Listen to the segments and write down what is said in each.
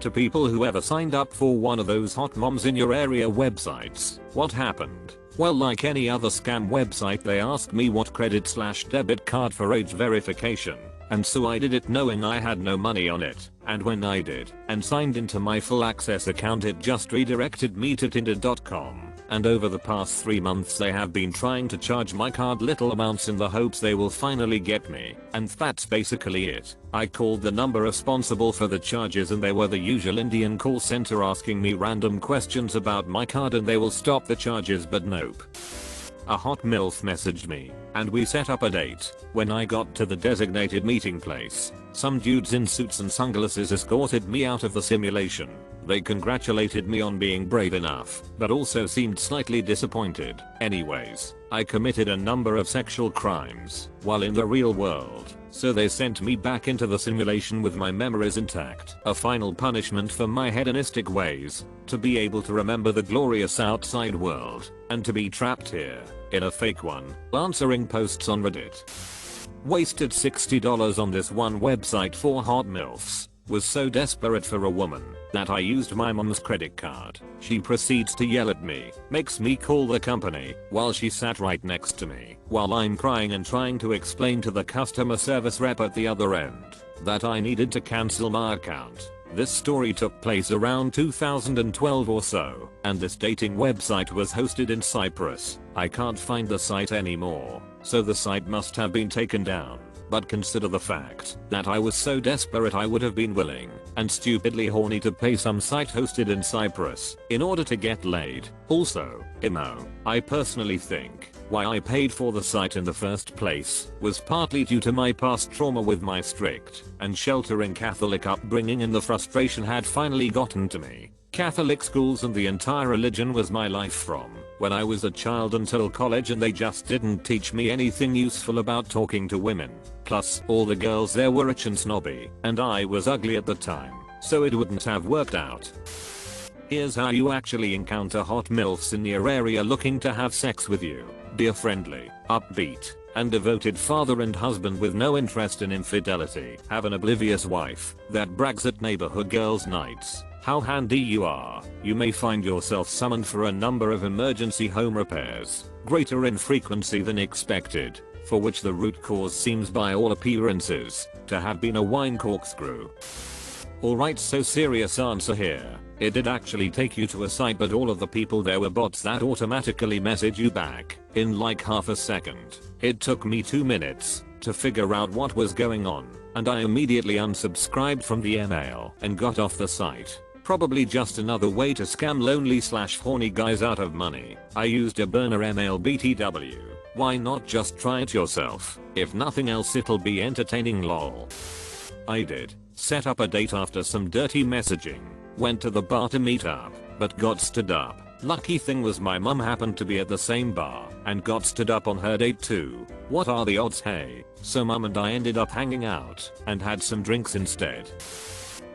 To people who ever signed up for one of those hot moms in your area websites, what happened? Well, like any other scam website, they asked me what credit/debit card for age verification, and so I did it knowing I had no money on it, and when I did and signed into my full access account, it just redirected me to tinder.com. And over the past 3 months they have been trying to charge my card little amounts in the hopes they will finally get me, and that's basically it. I called the number responsible for the charges and they were the usual Indian call center asking me random questions about my card and they will stop the charges, but nope. A hot milf messaged me, and we set up a date. When I got to the designated meeting place, some dudes in suits and sunglasses escorted me out of the simulation. They congratulated me on being brave enough, but also seemed slightly disappointed. Anyways, I committed a number of sexual crimes while in the real world, so they sent me back into the simulation with my memories intact. A final punishment for my hedonistic ways, to be able to remember the glorious outside world, and to be trapped here, in a fake one, answering posts on Reddit. Wasted $60 on this one website for hot milfs. Was so desperate for a woman that I used my mom's credit card. She proceeds to yell at me, makes me call the company while she sat right next to me, while I'm crying and trying to explain to the customer service rep at the other end that I needed to cancel my account. This story took place around 2012 or so, and this dating website was hosted in Cyprus. I can't find the site anymore, so the site must have been taken down. But consider the fact that I was so desperate I would have been willing and stupidly horny to pay some site hosted in Cyprus in order to get laid. Also, I personally think why I paid for the site in the first place was partly due to my past trauma with my strict and sheltering Catholic upbringing, and the frustration had finally gotten to me. Catholic schools and the entire religion was my life from when I was a child until college, and they just didn't teach me anything useful about talking to women. Plus, all the girls there were rich and snobby, and I was ugly at the time, so it wouldn't have worked out. Here's how you actually encounter hot milfs in your area looking to have sex with you. Be a friendly, upbeat, and devoted father and husband with no interest in infidelity. Have an oblivious wife that brags at neighborhood girls' nights how handy you are. You may find yourself summoned for a number of emergency home repairs, greater in frequency than expected, for which the root cause seems by all appearances to have been a wine corkscrew. Alright, so serious answer here. It did actually take you to a site, but all of the people there were bots that automatically message you back in like half a second. It took me 2 minutes to figure out what was going on, and I immediately unsubscribed from the email and got off the site. Probably just another way to scam lonely/horny guys out of money. I used a burner email BTW. Why not just try it yourself? If nothing else, it'll be entertaining, lol. I did set up a date after some dirty messaging. Went to the bar to meet up, but got stood up. Lucky thing was my mum happened to be at the same bar and got stood up on her date too. What are the odds, hey? So mum and I ended up hanging out and had some drinks instead.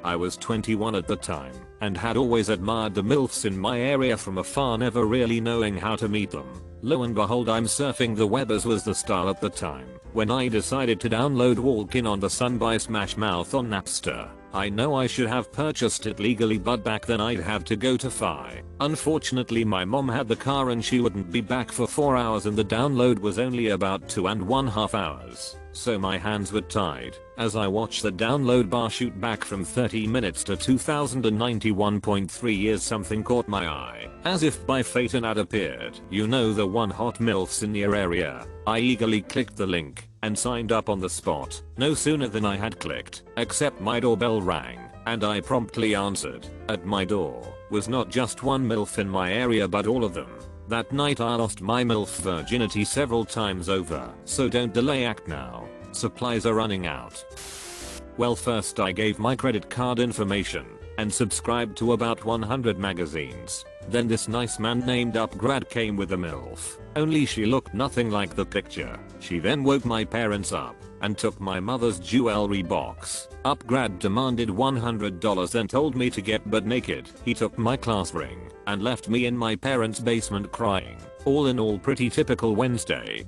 I was 21 at the time and had always admired the milfs in my area from afar, never really knowing how to meet them. Lo and behold, I'm surfing the web, as was the style at the time, when I decided to download Walk In on the Sun by Smash Mouth on Napster. I know I should have purchased it legally, but back then I'd have to go to Fi. Unfortunately, my mom had the car and she wouldn't be back for 4 hours, and the download was only about 2.5 hours. So my hands were tied as I watched the download bar shoot back from 30 minutes to 2091.3 years. Something caught my eye. As if by fate an ad appeared. You know, the one hot milfs in your area. I eagerly clicked the link and signed up on the spot. No sooner than I had clicked accept, my doorbell rang and I promptly answered. At my door was not just one milf in my area, but all of them. That night I lost my milf virginity several times over. So don't delay, act now. Supplies are running out. Well, first I gave my credit card information and subscribed to about 100 magazines. Then this nice man named Upgrad came with a milf, only she looked nothing like the picture. She then woke my parents up and took my mother's jewelry box. Upgrad demanded $100 and told me to get butt naked. He took my class ring and left me in my parents' basement crying. All in all, pretty typical Wednesday.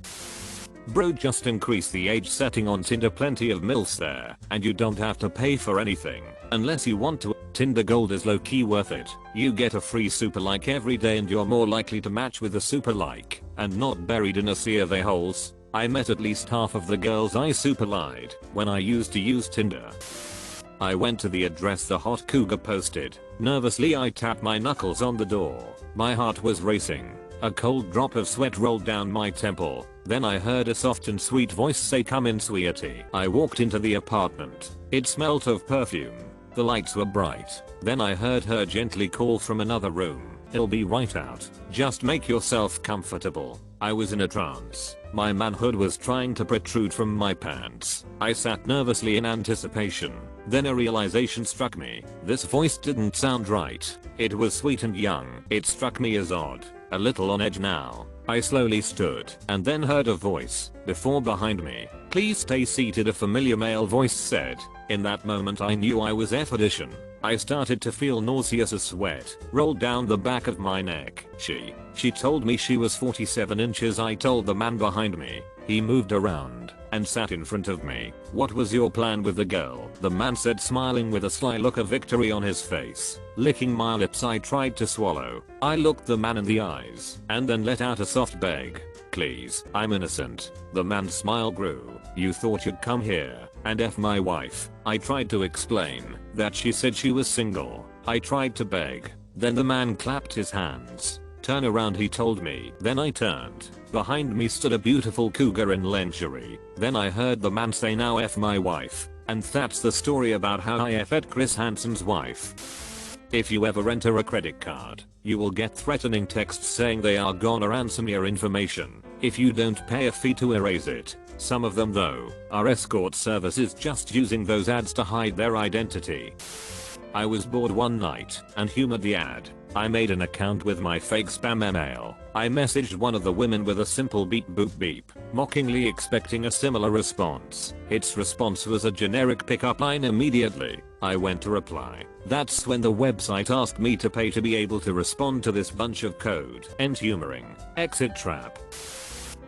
Bro, just increase the age setting on Tinder, plenty of milfs there, and you don't have to pay for anything, unless you want to. Tinder Gold is low key worth it. You get a free super like every day and you're more likely to match with a super like, and not buried in a sea of a-holes. I met at least half of the girls I super liked when I used to use Tinder. I went to the address the hot cougar posted. Nervously I tapped my knuckles on the door. My heart was racing. A cold drop of sweat rolled down my temple. Then I heard a soft and sweet voice say, "Come in, sweetie." I walked into the apartment. It smelt of perfume. The lights were bright. Then I heard her gently call from another room, "He'll be right out. Just make yourself comfortable." I was in a trance. My manhood was trying to protrude from my pants. I sat nervously in anticipation. Then a realization struck me. This voice didn't sound right. It was sweet and young. It struck me as odd. A little on edge now. I slowly stood and then heard a voice before behind me. "Please stay seated," a familiar male voice said. In that moment I knew I was F-edition. I started to feel nauseous as sweat rolled down the back of my neck. She told me she was 47 inches. I told the man behind me. He moved around and sat in front of me. "What was your plan with the girl?" the man said, smiling with a sly look of victory on his face. Licking my lips, I tried to swallow. I looked the man in the eyes and then let out a soft beg. "Please, I'm innocent." The man's smile grew. "You thought you'd come here and F my wife?" I tried to explain that she said she was single. I tried to beg. Then the man clapped his hands. "Turn around," he told me. Then I turned. Behind me stood a beautiful cougar in lingerie. Then I heard the man say, "Now F my wife." And that's the story about how I F'd Chris Hansen's wife. If you ever enter a credit card, you will get threatening texts saying they are gonna ransom your information if you don't pay a fee to erase it. Some of them, though, are escort services just using those ads to hide their identity. I was bored one night and humored the ad. I made an account with my fake spam email. I messaged one of the women with a simple beep boop beep, mockingly expecting a similar response. Its response was a generic pickup line. Immediately, I went to reply. That's when the website asked me to pay to be able to respond to this bunch of code. End humoring. Exit trap.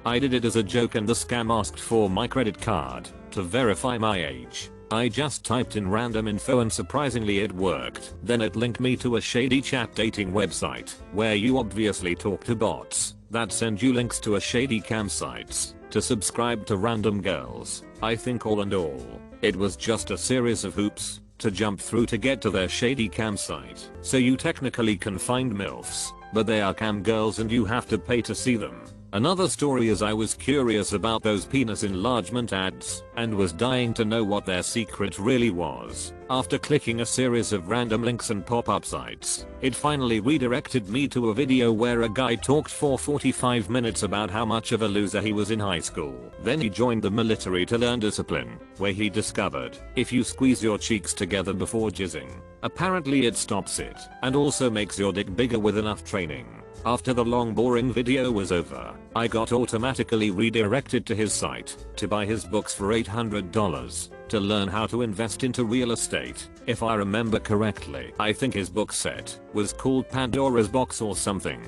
I did it as a joke and the scam asked for my credit card to verify my age. I just typed in random info and surprisingly it worked. Then it linked me to a shady chat dating website where you obviously talk to bots that send you links to a shady campsites to subscribe to random girls. I think all in all, it was just a series of hoops to jump through to get to their shady campsite. So you technically can find milfs, but they are cam girls and you have to pay to see them. Another story is I was curious about those penis enlargement ads and was dying to know what their secret really was. After clicking a series of random links and pop-up sites, it finally redirected me to a video where a guy talked for 45 minutes about how much of a loser he was in high school. Then he joined the military to learn discipline, where he discovered if you squeeze your cheeks together before jizzing, apparently it stops it and also makes your dick bigger with enough training. After the long boring video was over, I got automatically redirected to his site to buy his books for $800 to learn how to invest into real estate. If I remember correctly, I think his book set was called Pandora's Box or something.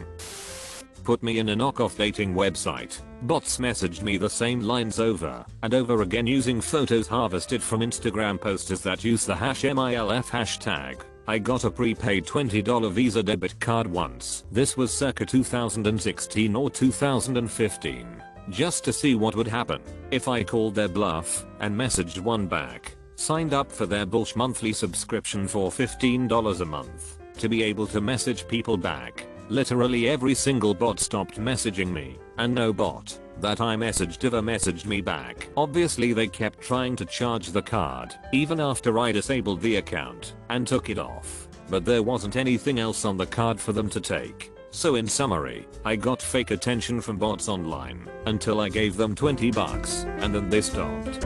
Put me in a knockoff dating website. Bots messaged me the same lines over and over again using photos harvested from Instagram posters that use the #MILF hashtag. I got a prepaid $20 Visa debit card once. This was circa 2016 or 2015. Just to see what would happen if I called their bluff and messaged one back. Signed up for their bullsh monthly subscription for $15 a month to be able to message people back. Literally every single bot stopped messaging me, and no bot that I messaged ever messaged me back. Obviously they kept trying to charge the card even after I disabled the account and took it off, but there wasn't anything else on the card for them to take. So in summary, I got fake attention from bots online until I gave them $20 and then they stopped.